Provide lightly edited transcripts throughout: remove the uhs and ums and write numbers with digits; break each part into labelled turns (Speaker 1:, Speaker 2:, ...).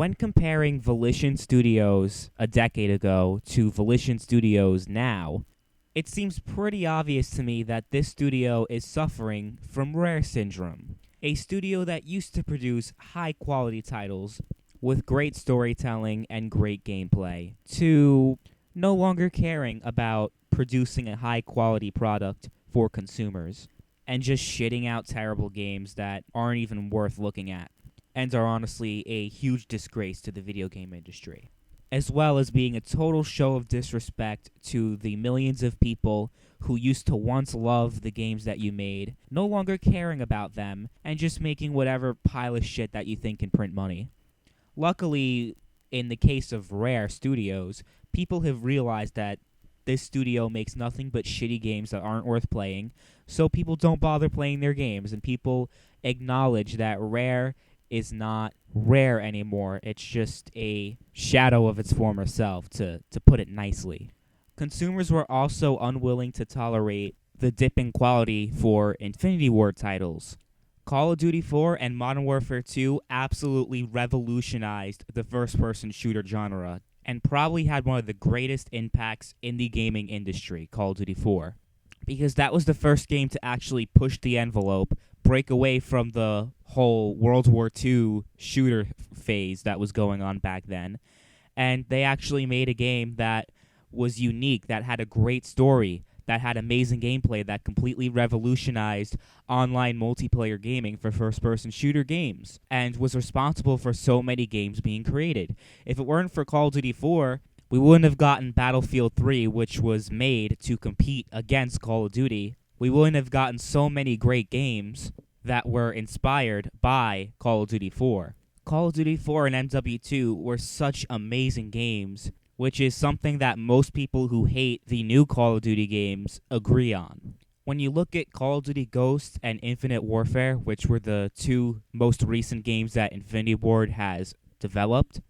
Speaker 1: When comparing Volition Studios a decade ago to Volition Studios now, it seems pretty obvious to me that this studio is suffering from Rare syndrome. A studio that used to produce high-quality titles with great storytelling and great gameplay, to no longer caring about producing a high-quality product for consumers, and just shitting out terrible games that aren't even worth looking at, and are honestly a huge disgrace to the video game industry, as well as being a total show of disrespect to the millions of people who used to once love the games that you made, no longer caring about them, and just making whatever pile of shit that you think can print money. Luckily, in the case of Rare Studios, people have realized that this studio makes nothing but shitty games that aren't worth playing, so people don't bother playing their games, and people acknowledge that Rare is not Rare anymore. It's just a shadow of its former self, to put it nicely. Consumers were also unwilling to tolerate the dip in quality for Infinity Ward titles. Call of Duty 4 and Modern Warfare 2 absolutely revolutionized the first-person shooter genre and probably had one of the greatest impacts in the gaming industry, Call of Duty 4. Because that was the first game to actually push the envelope, break away from the whole World War II shooter phase that was going on back then. And they actually made a game that was unique, that had a great story, that had amazing gameplay, that completely revolutionized online multiplayer gaming for first-person shooter games, and was responsible for so many games being created. If it weren't for Call of Duty 4, we wouldn't have gotten Battlefield 3, which was made to compete against Call of Duty. We wouldn't have gotten so many great games that were inspired by Call of Duty 4. Call of Duty 4 and MW2 were such amazing games, which is something that most people who hate the new Call of Duty games agree on. When you look at Call of Duty Ghosts and Infinite Warfare, which were the two most recent games that Infinity Ward has developed,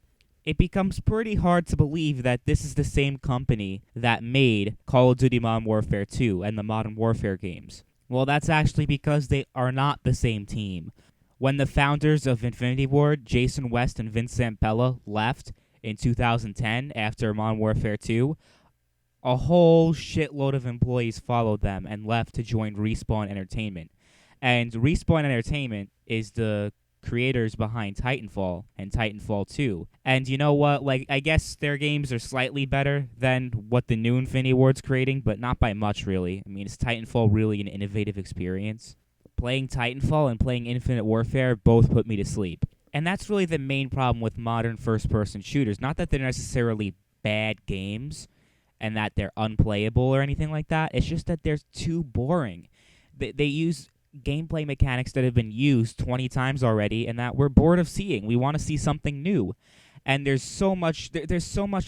Speaker 1: it becomes pretty hard to believe that this is the same company that made Call of Duty Modern Warfare 2 and the Modern Warfare games. Well, that's actually because they are not the same team. When the founders of Infinity Ward, Jason West and Vince Zampella, left in 2010 after Modern Warfare 2, a whole shitload of employees followed them and left to join Respawn Entertainment. And Respawn Entertainment is the creators behind Titanfall and Titanfall 2. And you know what? I guess their games are slightly better than what the new Infinity Ward's creating, but not by much, really. I mean, is Titanfall really an innovative experience? Playing Titanfall and playing Infinite Warfare both put me to sleep. And that's really the main problem with modern first-person shooters. Not that they're necessarily bad games and that they're unplayable or anything like that. It's just that they're too boring. They use gameplay mechanics that have been used 20 times already and that we're bored of seeing. We want to see something new. And there's so much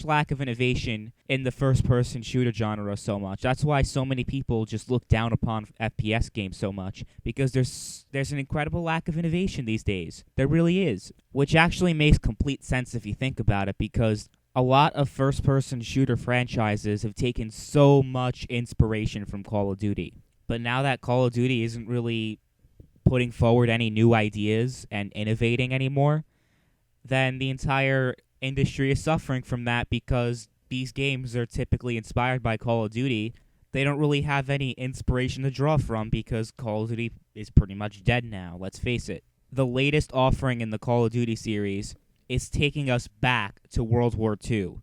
Speaker 1: lack of innovation in the first-person shooter genre so much. That's why so many people just look down upon FPS games so much, because there's an incredible lack of innovation these days. There really is, which actually makes complete sense if you think about it, because a lot of first-person shooter franchises have taken so much inspiration from Call of Duty. But now that Call of Duty isn't really putting forward any new ideas and innovating anymore, then the entire industry is suffering from that, because these games are typically inspired by Call of Duty. They don't really have any inspiration to draw from because Call of Duty is pretty much dead now, let's face it. The latest offering in the Call of Duty series is taking us back to World War II,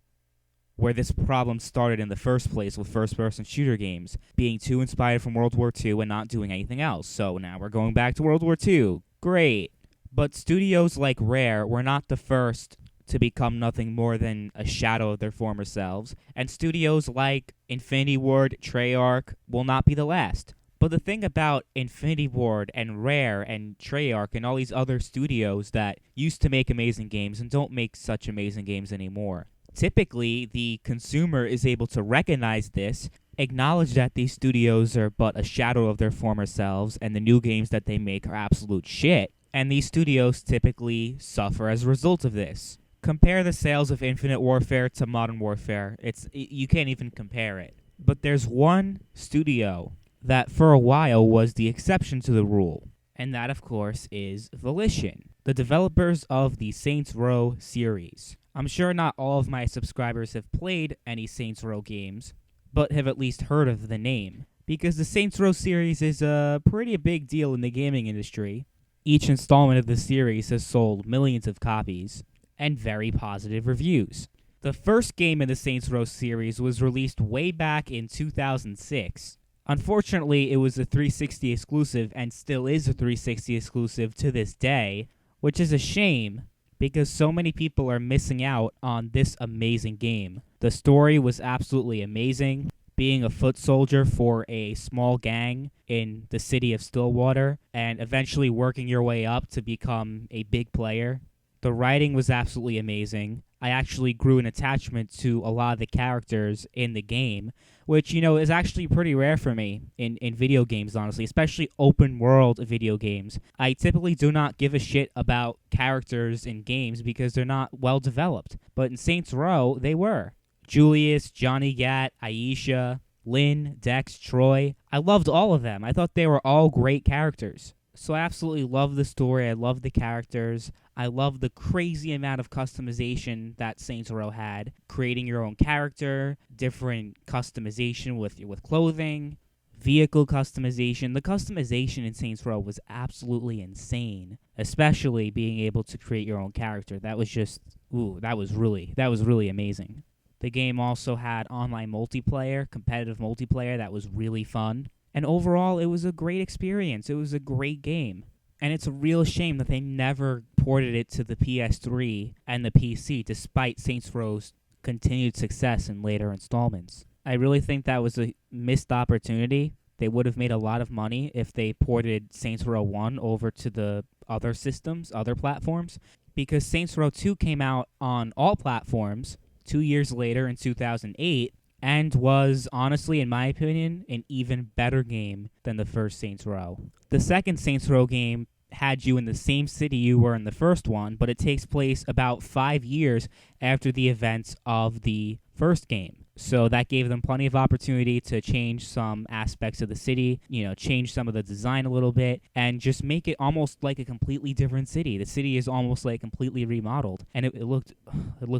Speaker 1: where this problem started in the first place with first-person shooter games, being too inspired from World War II and not doing anything else. So now we're going back to World War II. Great. But studios like Rare were not the first to become nothing more than a shadow of their former selves, and studios like Infinity Ward, Treyarch will not be the last. But the thing about Infinity Ward and Rare and Treyarch and all these other studios that used to make amazing games and don't make such amazing games anymore, typically the consumer is able to recognize this, acknowledge that these studios are but a shadow of their former selves and the new games that they make are absolute shit, and these studios typically suffer as a result of this. Compare the sales of Infinite Warfare to Modern Warfare. You can't even compare it. But there's one studio that for a while was the exception to the rule, and that, of course, is Volition. the developers of the Saints Row series. I'm sure not all of my subscribers have played any Saints Row games, but have at least heard of the name, because the Saints Row series is a pretty big deal in the gaming industry. Each installment of the series has sold millions of copies, and very positive reviews. The first game in the Saints Row series was released way back in 2006. Unfortunately, it was a 360 exclusive and still is a 360 exclusive to this day, which is a shame because so many people are missing out on this amazing game. The story was absolutely amazing. Being a foot soldier for a small gang in the city of Stillwater and eventually working your way up to become a big player. The writing was absolutely amazing. I actually grew an attachment to a lot of the characters in the game, which, is actually pretty rare for me in video games, honestly, especially open world video games. I typically do not give a shit about characters in games because they're not well developed. But in Saints Row, they were. Julius, Johnny Gat, Aisha, Lynn, Dex, Troy. I loved all of them. I thought they were all great characters. So I absolutely love the story. I love the characters. I love the crazy amount of customization that Saints Row had. Creating your own character, different customization with clothing, vehicle customization. The customization in Saints Row was absolutely insane, especially being able to create your own character. That was just, that was really amazing. The game also had online multiplayer, competitive multiplayer that was really fun. And overall, it was a great experience. It was a great game. And it's a real shame that they never ported it to the PS3 and the PC, despite Saints Row's continued success in later installments. I really think that was a missed opportunity. They would have made a lot of money if they ported Saints Row 1 over to the other systems, other platforms, because Saints Row 2 came out on all platforms 2 years later in 2008, and was, honestly, in my opinion, an even better game than the first Saints Row. The second Saints Row game had you in the same city you were in the first one, but it takes place about 5 years after the events of the first game. So that gave them plenty of opportunity to change some aspects of the city, change some of the design a little bit, and just make it almost like a completely different city. The city is almost like completely remodeled, and it looked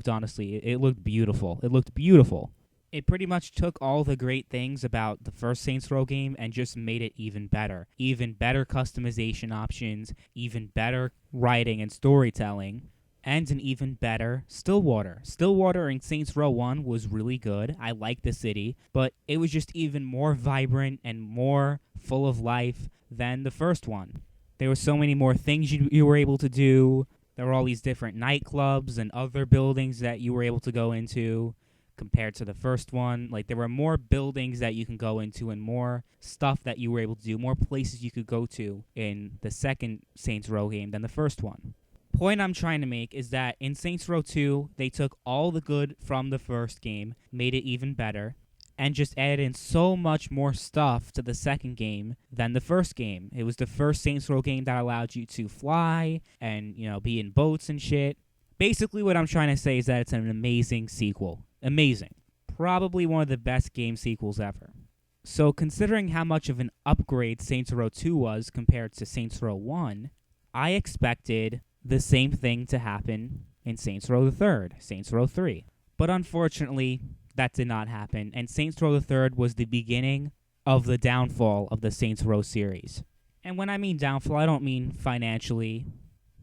Speaker 1: honestly, it looked beautiful. It looked beautiful. It pretty much took all the great things about the first Saints Row game and just made it even better. Even better customization options, even better writing and storytelling, and an even better Stillwater. Stillwater in Saints Row 1 was really good. I liked the city, but it was just even more vibrant and more full of life than the first one. There were so many more things you were able to do. There were all these different nightclubs and other buildings that you were able to go into. Compared to the first one, there were more buildings that you can go into and more stuff that you were able to do, more places you could go to in the second Saints Row game than the first one. Point I'm trying to make is that in Saints Row 2, they took all the good from the first game, made it even better, and just added in so much more stuff to the second game than the first game. It was the first Saints Row game that allowed you to fly and, be in boats and shit. Basically, what I'm trying to say is that it's an amazing sequel. Amazing. Probably one of the best game sequels ever. So considering how much of an upgrade Saints Row 2 was compared to Saints Row 1, I expected the same thing to happen in Saints Row the 3rd, Saints Row 3. But unfortunately, that did not happen, and Saints Row the 3rd was the beginning of the downfall of the Saints Row series. And when I mean downfall, I don't mean financially,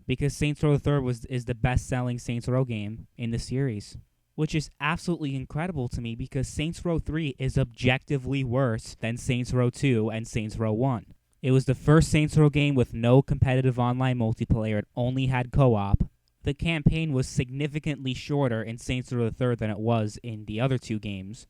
Speaker 1: because Saints Row the 3rd is the best-selling Saints Row game in the series, which is absolutely incredible to me because Saints Row 3 is objectively worse than Saints Row 2 and Saints Row 1. It was the first Saints Row game with no competitive online multiplayer. It only had co-op. The campaign was significantly shorter in Saints Row the 3rd than it was in the other two games.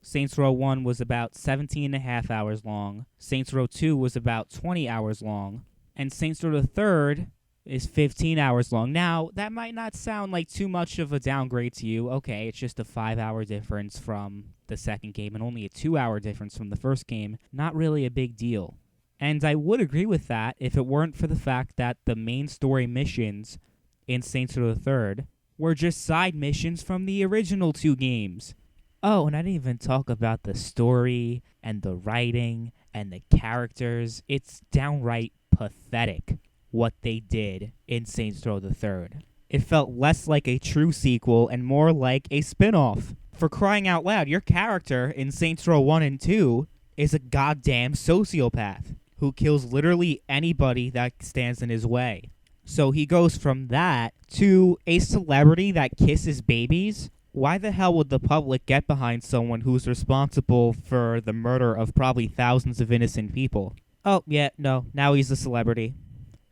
Speaker 1: Saints Row 1 was about 17 and a half hours long. Saints Row 2 was about 20 hours long. And Saints Row the 3rd is 15 hours long. Now, that might not sound like too much of a downgrade to you. Okay, it's just a 5-hour difference from the second game and only a 2-hour difference from the first game. Not really a big deal. And I would agree with that if it weren't for the fact that the main story missions in Saints Row the 3rd were just side missions from the original two games. Oh, and I didn't even talk about the story and the writing and the characters. It's downright pathetic. what they did in Saints Row the Third. It felt less like a true sequel and more like a spin-off. For crying out loud, your character in Saints Row 1 and 2 is a goddamn sociopath who kills literally anybody that stands in his way. So he goes from that to a celebrity that kisses babies. Why the hell would the public get behind someone who's responsible for the murder of probably thousands of innocent people? Oh, yeah, no, now he's a celebrity.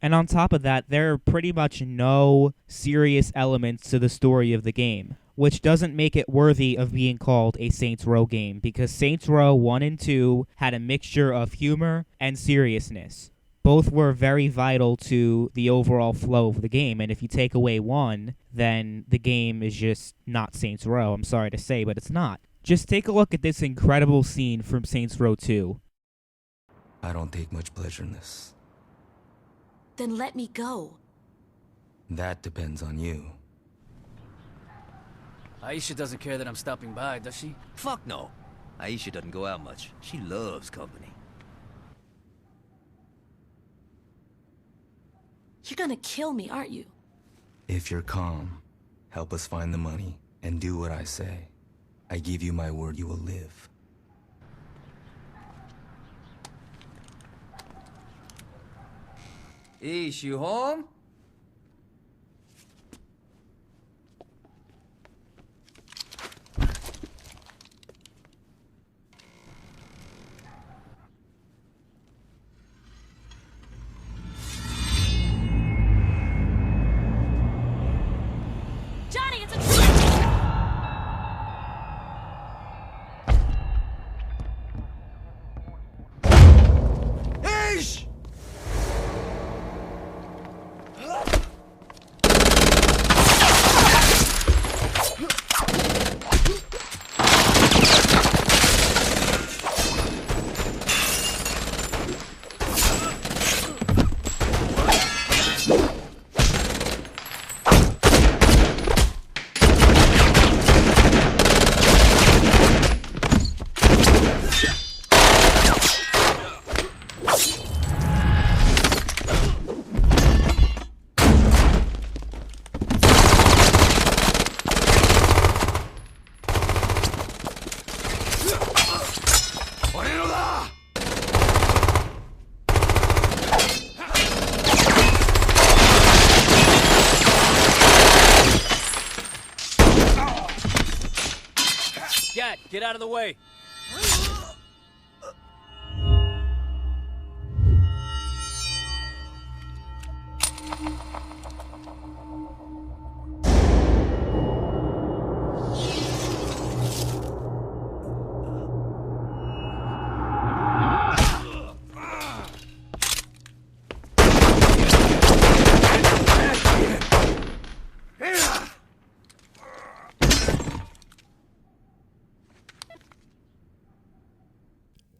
Speaker 1: And on top of that, there are pretty much no serious elements to the story of the game, which doesn't make it worthy of being called a Saints Row game, because Saints Row 1 and 2 had a mixture of humor and seriousness. Both were very vital to the overall flow of the game, and if you take away one, then the game is just not Saints Row. I'm sorry to say, but it's not. Just take a look at this incredible scene from Saints Row 2.
Speaker 2: I don't take much pleasure in this.
Speaker 3: Then let me go.
Speaker 2: That depends on you.
Speaker 4: Aisha doesn't care that I'm stopping by, does she?
Speaker 5: Fuck no. Aisha doesn't go out much. She loves company.
Speaker 3: You're gonna kill me, aren't you?
Speaker 2: If you're calm, help us find the money, and do what I say. I give you my word you will live.
Speaker 5: Ish, you home?
Speaker 3: Johnny, it's a trick!
Speaker 5: Ish!
Speaker 4: Get out of the way.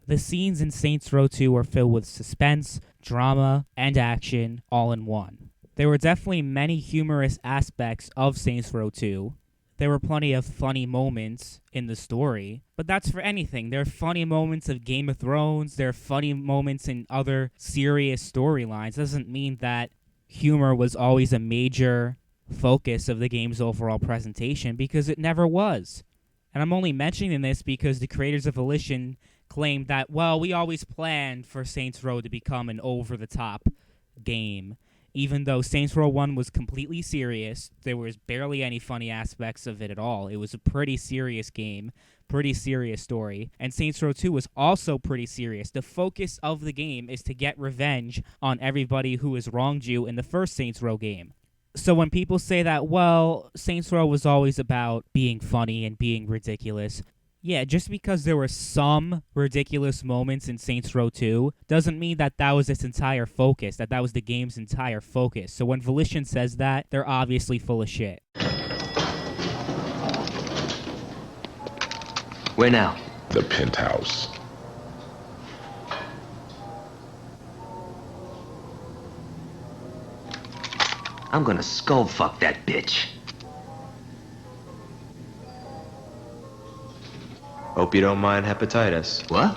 Speaker 1: The scenes in Saints Row 2 are filled with suspense, drama, and action all in one. There were definitely many humorous aspects of Saints Row 2. There were plenty of funny moments in the story, but that's for anything. There are funny moments of Game of Thrones, there are funny moments in other serious storylines. Doesn't mean that humor was always a major focus of the game's overall presentation, because it never was. And I'm only mentioning this because the creators of Volition claimed that, well, we always planned for Saints Row to become an over-the-top game. Even though Saints Row 1 was completely serious, there was barely any funny aspects of it at all. It was a pretty serious game, pretty serious story. And Saints Row 2 was also pretty serious. The focus of the game is to get revenge on everybody who has wronged you in the first Saints Row game. So when people say that, well, Saints Row was always about being funny and being ridiculous, yeah, just because there were some ridiculous moments in Saints Row 2 doesn't mean that that was its entire focus, that that was the game's entire focus. So when Volition says that, they're obviously full of shit.
Speaker 5: Where now?
Speaker 6: The penthouse.
Speaker 5: I'm gonna skull fuck that bitch.
Speaker 7: Hope you don't mind hepatitis.
Speaker 5: What?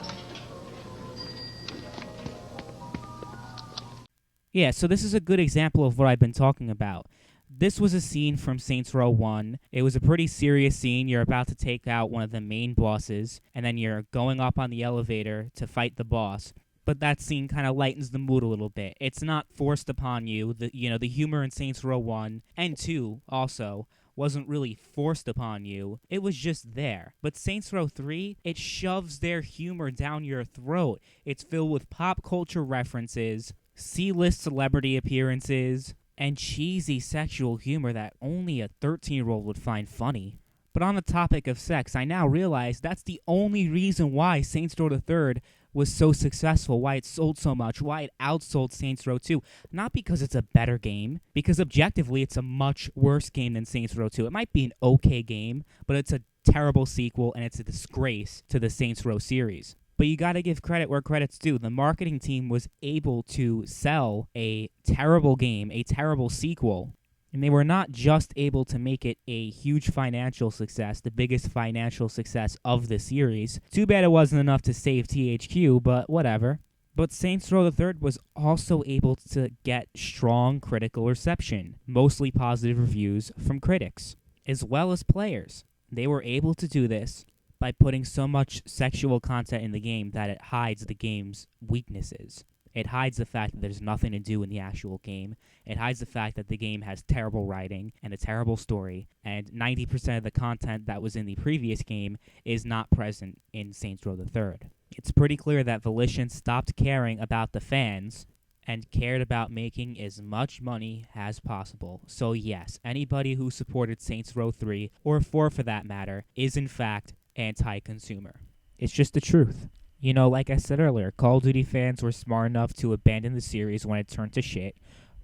Speaker 1: Yeah, so this is a good example of what I've been talking about. This was a scene from Saints Row 1. It was a pretty serious scene. You're about to take out one of the main bosses, and then you're going up on the elevator to fight the boss. But that scene kind of lightens the mood a little bit. It's not forced upon you. The humor in Saints Row 1 and 2 also wasn't really forced upon you. It was just there. But Saints Row 3, it shoves their humor down your throat. It's filled with pop culture references, C-list celebrity appearances, and cheesy sexual humor that only a 13-year-old would find funny. But on the topic of sex, I now realize that's the only reason why Saints Row the Third was so successful, why it sold so much, why it outsold Saints Row 2. Not because it's a better game, because objectively it's a much worse game than Saints Row 2. It might be an okay game, but it's a terrible sequel and it's a disgrace to the Saints Row series. But you gotta give credit where credit's due. The marketing team was able to sell a terrible game, a terrible sequel, and they were not just able to make it a huge financial success, the biggest financial success of the series. Too bad it wasn't enough to save THQ, but whatever. But Saints Row the Third was also able to get strong critical reception, mostly positive reviews from critics, as well as players. They were able to do this by putting so much sexual content in the game that it hides the game's weaknesses. It hides the fact that there's nothing to do in the actual game. It hides the fact that the game has terrible writing and a terrible story, and 90% of the content that was in the previous game is not present in Saints Row the Third. It's pretty clear that Volition stopped caring about the fans and cared about making as much money as possible. So yes, anybody who supported Saints Row 3, or 4 for that matter, is in fact anti-consumer. It's just the truth. You know, like I said earlier, Call of Duty fans were smart enough to abandon the series when it turned to shit.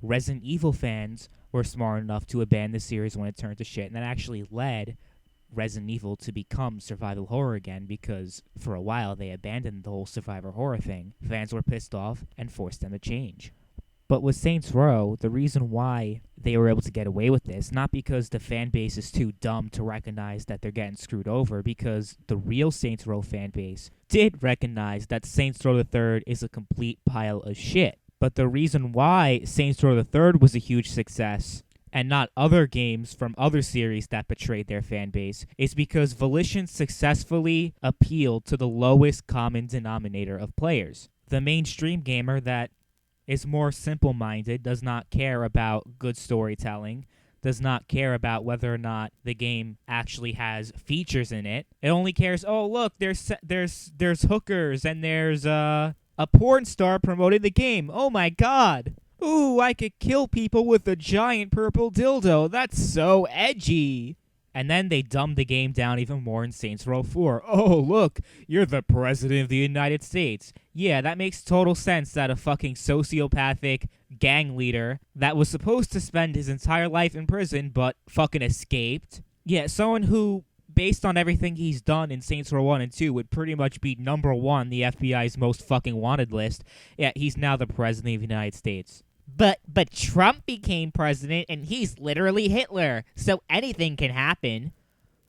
Speaker 1: Resident Evil fans were smart enough to abandon the series when it turned to shit, and that actually led Resident Evil to become survival horror again, because for a while they abandoned the whole survivor horror thing. Fans were pissed off and forced them to change. But with Saints Row, the reason why they were able to get away with this, not because the fan base is too dumb to recognize that they're getting screwed over, because the real Saints Row fan base did recognize that Saints Row the Third is a complete pile of shit. But the reason why Saints Row the Third was a huge success, and not other games from other series that betrayed their fan base, is because Volition successfully appealed to the lowest common denominator of players. The mainstream gamer that is more simple-minded, does not care about good storytelling, does not care about whether or not the game actually has features in it. It only cares, oh look, there's hookers and there's a porn star promoting the game. Oh my god. Ooh, I could kill people with a giant purple dildo. That's so edgy. And then they dumbed the game down even more in Saints Row 4. Oh, look, you're the President of the United States. Yeah, that makes total sense that a fucking sociopathic gang leader that was supposed to spend his entire life in prison but fucking escaped. Yeah, someone who, based on everything he's done in Saints Row 1 and 2, would pretty much be number one the FBI's most fucking wanted list. Yeah, he's now the President of the United States. But Trump became president, and he's literally Hitler, so anything can happen.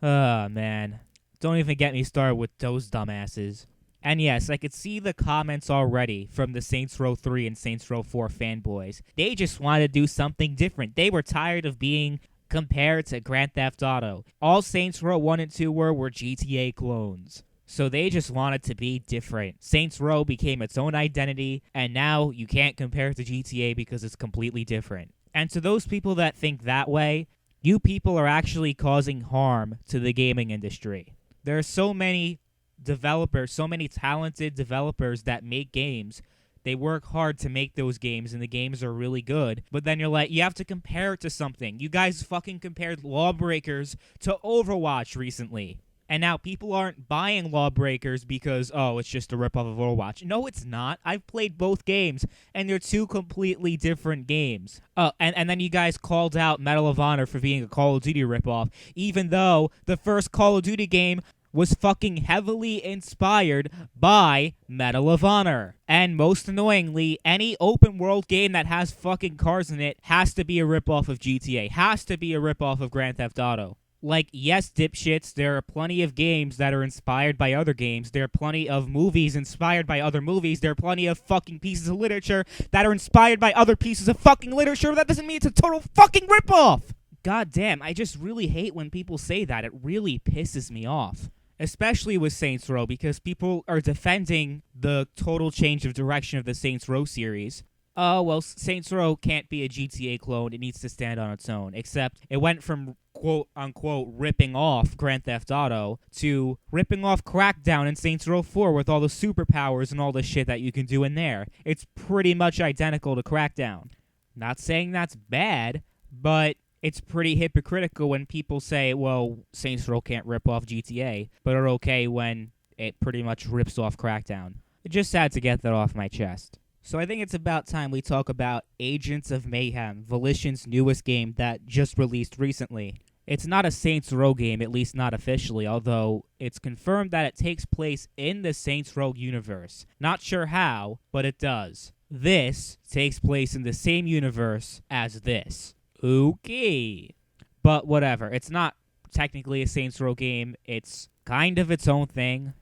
Speaker 1: Oh, man. Don't even get me started with those dumbasses. And yes, I could see the comments already from the Saints Row 3 and Saints Row 4 fanboys. They just wanted to do something different. They were tired of being compared to Grand Theft Auto. All Saints Row 1 and 2 were GTA clones. So they just wanted to be different. Saints Row became its own identity, and now you can't compare it to GTA because it's completely different. And to those people that think that way, you people are actually causing harm to the gaming industry. There are so many developers, so many talented developers that make games. They work hard to make those games, and the games are really good. But then you're like, you have to compare it to something. You guys fucking compared Lawbreakers to Overwatch recently. And now people aren't buying Lawbreakers because, oh, it's just a ripoff of Overwatch. No, it's not. I've played both games, and they're two completely different games. Oh, and then you guys called out Medal of Honor for being a Call of Duty ripoff, even though the first Call of Duty game was fucking heavily inspired by Medal of Honor. And most annoyingly, any open world game that has fucking cars in it has to be a ripoff of GTA, has to be a ripoff of Grand Theft Auto. Like, yes, dipshits, there are plenty of games that are inspired by other games. There are plenty of movies inspired by other movies. There are plenty of fucking pieces of literature that are inspired by other pieces of fucking literature. That doesn't mean it's a total fucking ripoff! God damn, I just really hate when people say that. It really pisses me off. Especially with Saints Row, because people are defending the total change of direction of the Saints Row series. Oh, well, Saints Row can't be a GTA clone. It needs to stand on its own. Except it went from quote-unquote ripping off Grand Theft Auto to ripping off Crackdown in Saints Row 4 with all the superpowers and all the shit that you can do in there. It's pretty much identical to Crackdown. Not saying that's bad, but it's pretty hypocritical when people say, well, Saints Row can't rip off GTA, but are okay when it pretty much rips off Crackdown. I just had to get that off my chest. So I think it's about time we talk about Agents of Mayhem, Volition's newest game that just released recently. It's not a Saints Row game, at least not officially, although it's confirmed that it takes place in the Saints Row universe. Not sure how, but it does. This takes place in the same universe as this. Okay. But whatever, it's not technically a Saints Row game, it's kind of its own thing.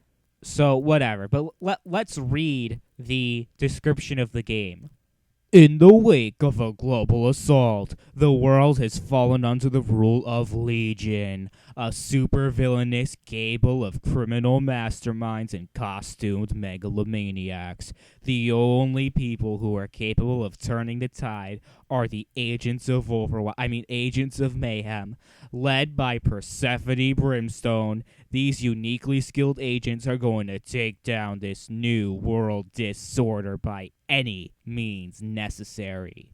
Speaker 1: So, whatever. But let's read the description of the game. In the wake of a global assault, the world has fallen under the rule of Legion, a supervillainous gable of criminal masterminds and costumed megalomaniacs. The only people who are capable of turning the tide are the Agents of Agents of Mayhem, led by Persephone Brimstone. These uniquely skilled agents are going to take down this new world disorder by any means necessary.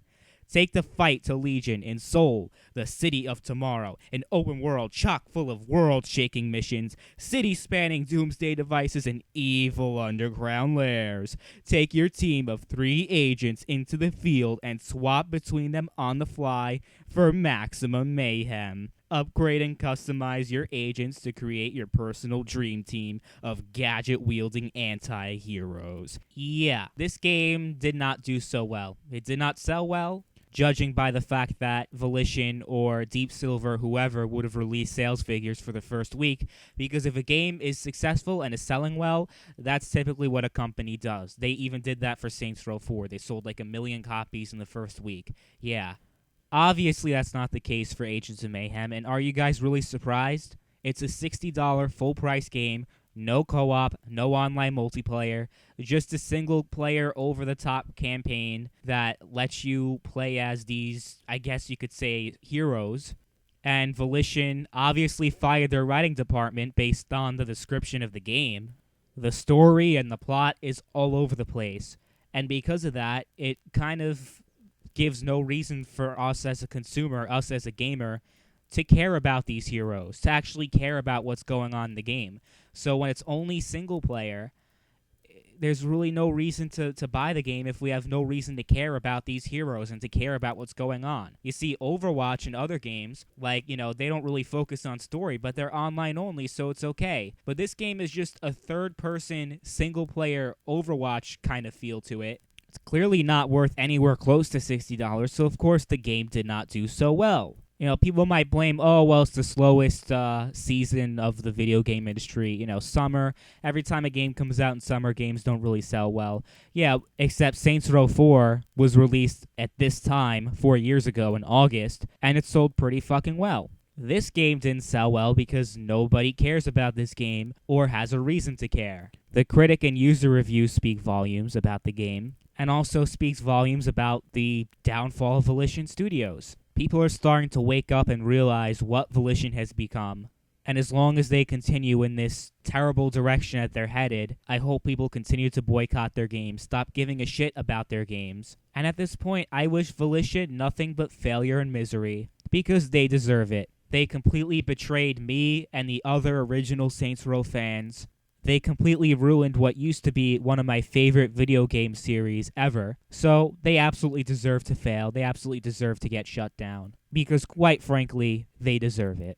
Speaker 1: Take the fight to Legion in Seoul, the city of tomorrow, an open world chock full of world-shaking missions, city-spanning doomsday devices, and evil underground lairs. Take your team of 3 agents into the field and swap between them on the fly for maximum mayhem. Upgrade and customize your agents to create your personal dream team of gadget-wielding anti-heroes. Yeah, this game did not do so well. It did not sell well, judging by the fact that Volition or Deep Silver, whoever, would have released sales figures for the first week, because if a game is successful and is selling well, that's typically what a company does. They even did that for Saints Row 4. They sold like 1 million copies in the first week. Yeah. Obviously, that's not the case for Agents of Mayhem, and are you guys really surprised? It's a $60 full-price game, no co-op, no online multiplayer, just a single-player over-the-top campaign that lets you play as these, I guess you could say, heroes. And Volition obviously fired their writing department based on the description of the game. The story and the plot is all over the place, and because of that, it kind of gives no reason for us as a consumer, us as a gamer, to care about these heroes, to actually care about what's going on in the game. So when it's only single player, there's really no reason to buy the game if we have no reason to care about these heroes and to care about what's going on. You see, Overwatch and other games, like, they don't really focus on story, but they're online only, so it's okay. But this game is just a third-person, single-player Overwatch kind of feel to it. It's clearly not worth anywhere close to $60, so of course the game did not do so well. People might blame, it's the slowest season of the video game industry. Summer. Every time a game comes out in summer, games don't really sell well. Yeah, except Saints Row 4 was released at this time 4 years ago in August, and it sold pretty fucking well. This game didn't sell well because nobody cares about this game or has a reason to care. The critic and user reviews speak volumes about the game, and also speaks volumes about the downfall of Volition Studios. People are starting to wake up and realize what Volition has become. And as long as they continue in this terrible direction that they're headed, I hope people continue to boycott their games, stop giving a shit about their games. And at this point, I wish Volition nothing but failure and misery, because they deserve it. They completely betrayed me and the other original Saints Row fans. They completely ruined what used to be one of my favorite video game series ever. So they absolutely deserve to fail. They absolutely deserve to get shut down. Because quite frankly, they deserve it.